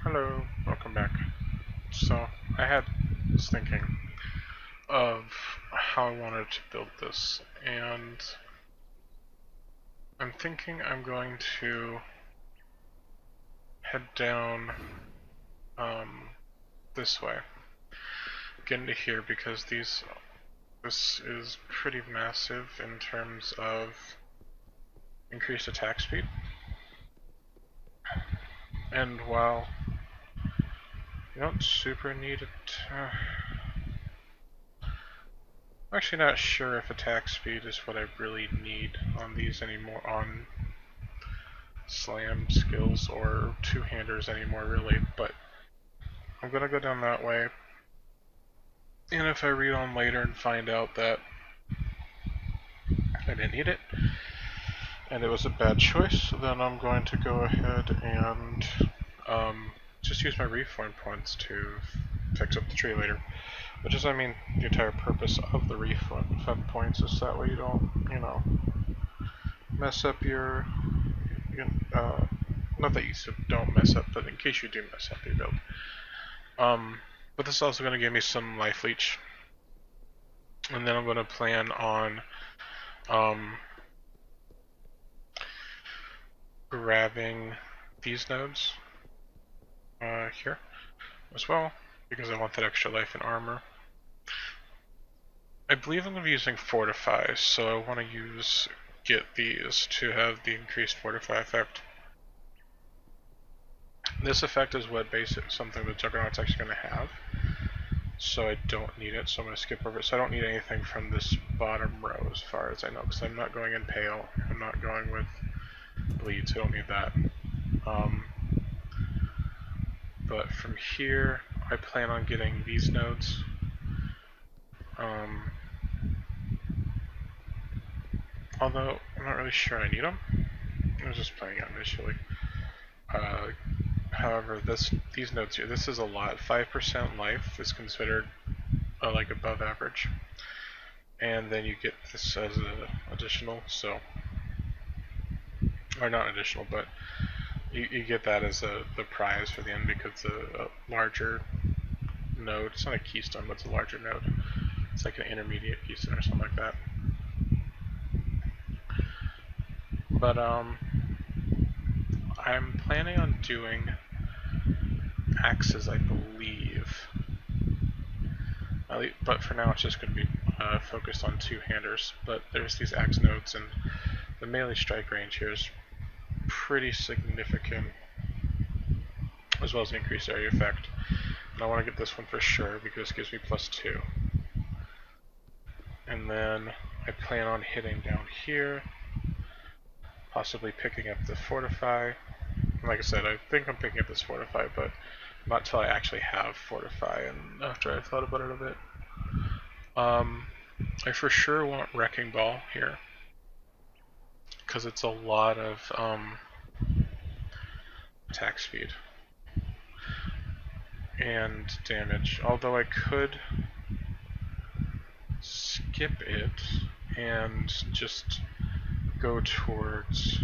Hello, welcome back. So, I was thinking of how I wanted to build this, and I'm thinking I'm going to head down this way, get into here because this is pretty massive in terms of increased attack speed. And while you don't super need it, I'm actually not sure if attack speed is what I really need on these anymore, on slam skills or two-handers anymore really, but I'm gonna go down that way, and if I read on later and find out that I didn't need it and it was a bad choice, then I'm going to go ahead and just use my reform points to fix up the tree later. Which is, I mean, the entire purpose of the reform points is that way you don't, mess up your, not that you don't mess up, but in case you do mess up your build. But this is also going to give me some life leech. And then I'm going to plan on, grabbing these nodes, here as well, because I want that extra life and armor. I believe I'm going to be using Fortify, so I want to get these to have the increased Fortify effect. This effect is what something the Juggernaut's actually going to have, so I don't need it, so I'm going to skip over it. So I don't need anything from this bottom row as far as I know, because I'm not going in Pale, I'm not going with Bleed, so I don't need that. But from here, I plan on getting these nodes. Although, I'm not really sure I need them. I was just playing out initially. However, these nodes here, this is a lot. 5% life is considered like above average. And then you get this as an additional, so... Or not additional, but you get that as the prize for the end because a larger node, it's not a keystone, but it's a larger node. It's like an intermediate keystone or something like that. But I'm planning on doing axes, I believe. But for now it's just going to be focused on two-handers. But there's these axe nodes, and the melee strike range here is pretty significant, as well as the increased area effect. And I want to get this one for sure because it gives me +2. And then I plan on hitting down here, possibly picking up the Fortify. Like I said, I think I'm picking up this Fortify, but not until I actually have Fortify and after I've thought about it a bit. I for sure want Wrecking Ball here, because it's a lot of attack speed and damage, although I could skip it and just go towards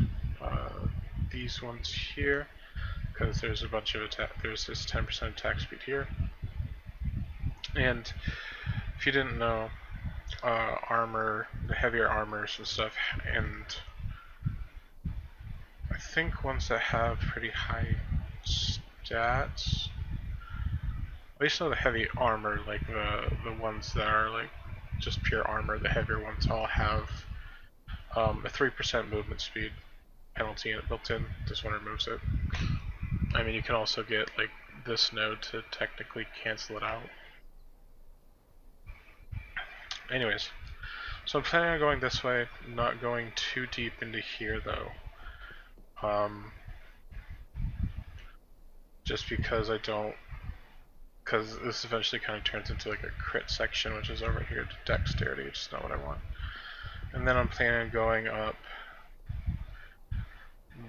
these ones here, because there's a bunch of there's this 10% attack speed here. And if you didn't know, armor, the heavier armors and stuff, and I think ones that have pretty high stats, at least know the heavy armor, like the ones that are like just pure armor, the heavier ones all have a 3% movement speed penalty in it built in. This one removes it. I mean, you can also get like this node to technically cancel it out. Anyways, so I'm planning on going this way, not going too deep into here though. Just because because this eventually kind of turns into like a crit section, which is over here to dexterity, which is not what I want. And then I'm planning on going up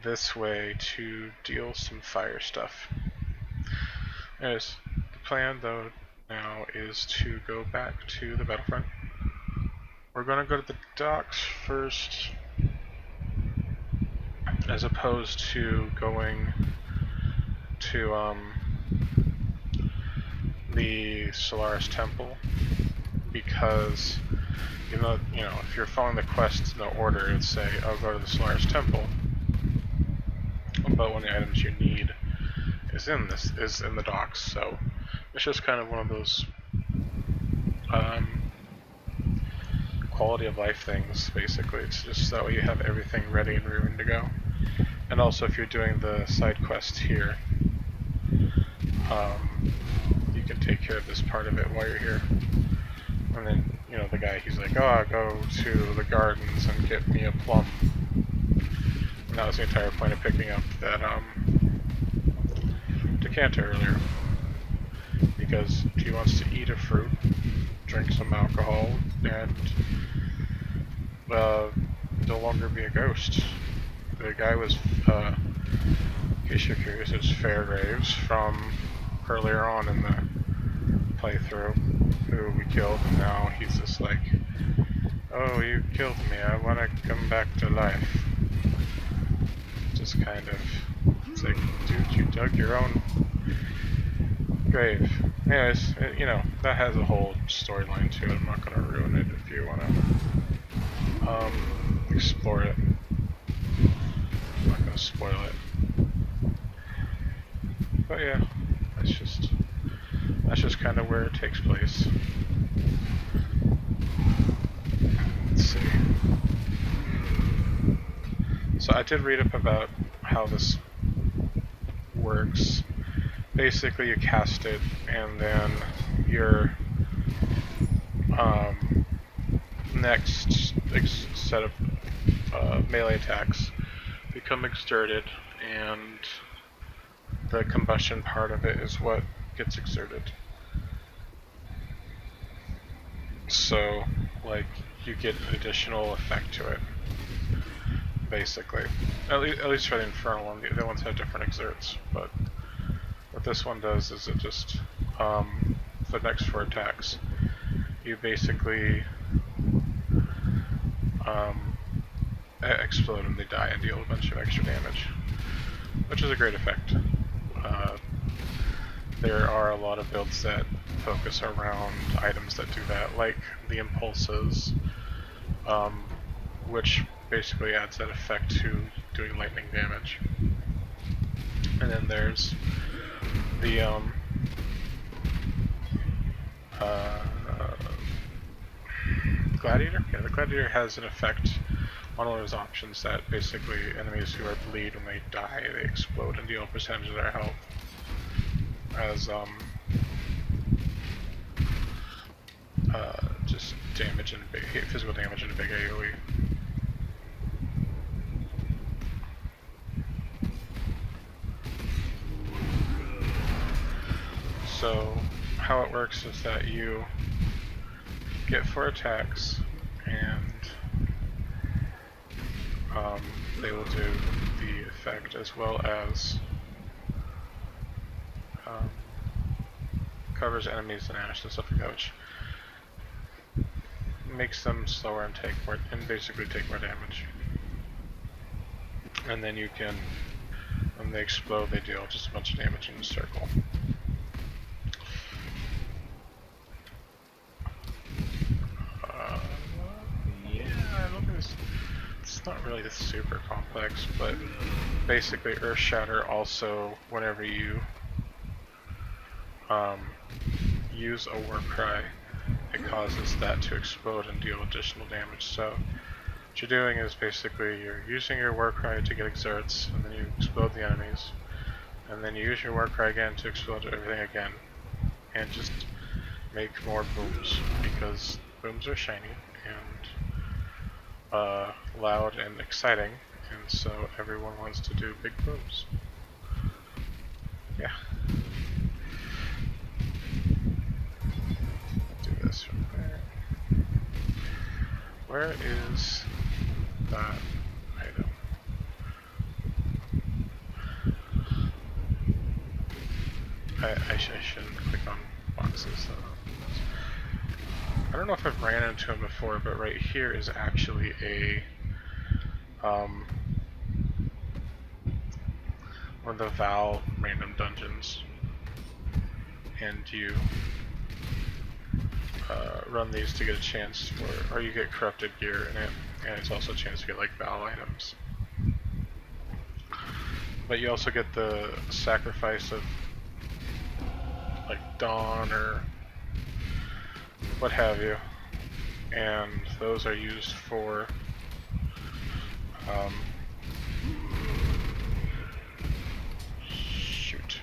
this way to deal some fire stuff. Anyways, the plan though now is to go back to the battlefront. We're going to go to the docks first, as opposed to going to the Solaris Temple, because even though, you know, if you're following the quest in the order, it'd say, oh, go to the Solaris Temple, but one of the items you need is in the docks, so it's just kind of one of those quality of life things, basically. It's just that way you have everything ready and room to go. And also, if you're doing the side quest here, you can take care of this part of it while you're here. And then, you know, the guy, he's like, oh, I'll go to the gardens and get me a plum. And that was the entire point of picking up that decanter earlier. Because he wants to eat a fruit, drink some alcohol, and no longer be a ghost. The guy was, in case you're curious, it's Fairgraves from earlier on in the playthrough, who we killed, and now he's just like, oh, you killed me, I want to come back to life. Just kind of, it's like, dude, you dug your own grave. Anyways, you know, that has a whole storyline to it. I'm not going to ruin it if you want to explore it. I'm not going to spoil it. But yeah, that's just kind of where it takes place. Let's see. So I did read up about how this works. Basically, you cast it, and then your next set of melee attacks become exerted, and the combustion part of it is what gets exerted. So, like, you get an additional effect to it, basically. At least for the Infernal one, the other ones have different exerts, but what this one does is it just, for the next 4 attacks, you basically explode and they die and deal a bunch of extra damage, which is a great effect. There are a lot of builds that focus around items that do that, like the impulses, which basically adds that effect to doing lightning damage. And then there's the Gladiator? Yeah, the Gladiator has an effect on one of those options that basically enemies who are bleed when they die, they explode and deal a percentage of their health as just damage and physical damage and a big AoE. So how it works is that you get 4 attacks, and they will do the effect as well as covers enemies and ash and stuff like that, which makes them slower and basically take more damage. And then you can, when they explode, they deal just a bunch of damage in a circle. It's not really super complex, but basically Earth Shatter also, whenever you use a war cry, it causes that to explode and deal additional damage. So what you're doing is basically you're using your war cry to get exerts, and then you explode the enemies, and then you use your war cry again to explode everything again, and just make more booms, because booms are shiny and loud and exciting, and so everyone wants to do big booms. Yeah. Do this from there. Where is that item? I shouldn't click on boxes though. I don't know if I've ran into him before, but right here is actually a one of the Val random dungeons. and you run these to get a chance for, or you get corrupted gear in it, and it's also a chance to get like Val items. But you also get the sacrifice of like Dawn or what have you, and those are used for shoot.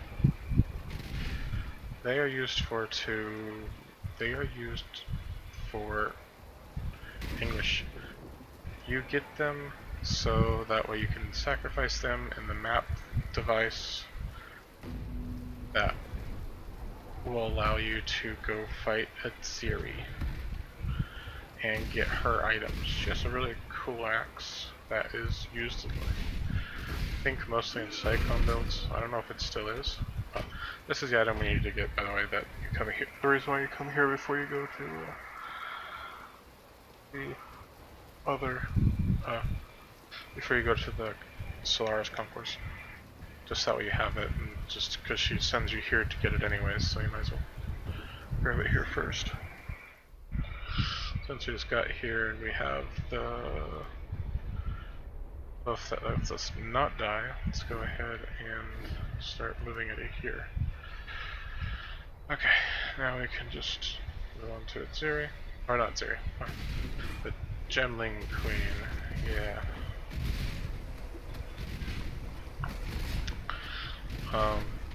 They are used for English. You get them so that way you can sacrifice them in the map device that will allow you to go fight a Ciri and get her items. She has a really cool axe that is used, I think, mostly in Cyclone builds. I don't know if it still is. But this is the item we need to get, by the way, that you come here. The reason why you come here before you go to the other, before you go to the Solaris Concourse. Just that way you have it, and just because she sends you here to get it anyways, so you might as well grab it here first. Since we just got here and we have the both that lets us not die, let's go ahead and start moving it here. Okay, now we can just move on to Ciri, or not Ciri, the Gemling Queen. Yeah.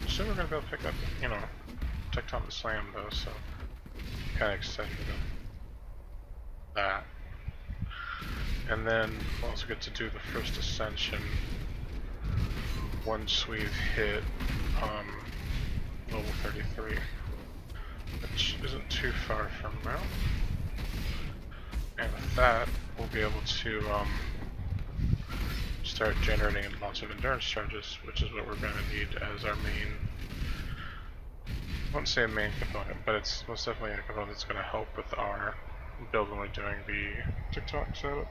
Soon we're gonna be able to pick up, you know, Tectonic Slam though, so kind of excited about that. And then we'll also get to do the first ascension once we've hit level 33, which isn't too far from now. And with that, we'll be able to start generating lots of endurance charges, which is what we're going to need as our main, I won't say a main component, but it's most definitely a component that's going to help with our build when we're doing the TikTok setup.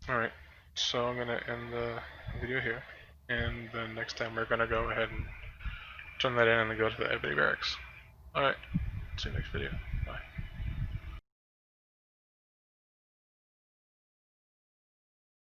Alright, so I'm going to end the video here, and then next time we're going to go ahead and turn that in and go to the Ebony Barracks. Alright, see you next video.